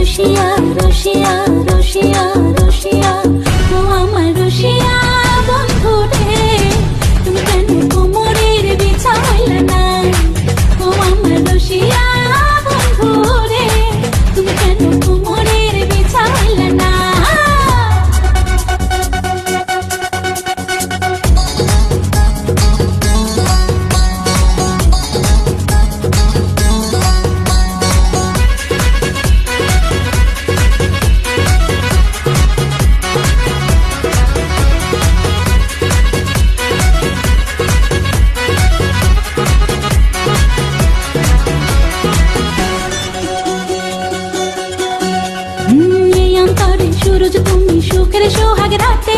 রসিয়া রসিয়া রসিয়া রসিয়া ও আমার রসিয়া বন্ধু রে, তুমি কেন কোমরের বিছা হইলা না? ও আমার রসিয়া বন্ধু রে, তুমি কেন কোমরের বিছা হইলা না? এই অন্তরে সুরজ তুমি সুখের সোহাগ রাতে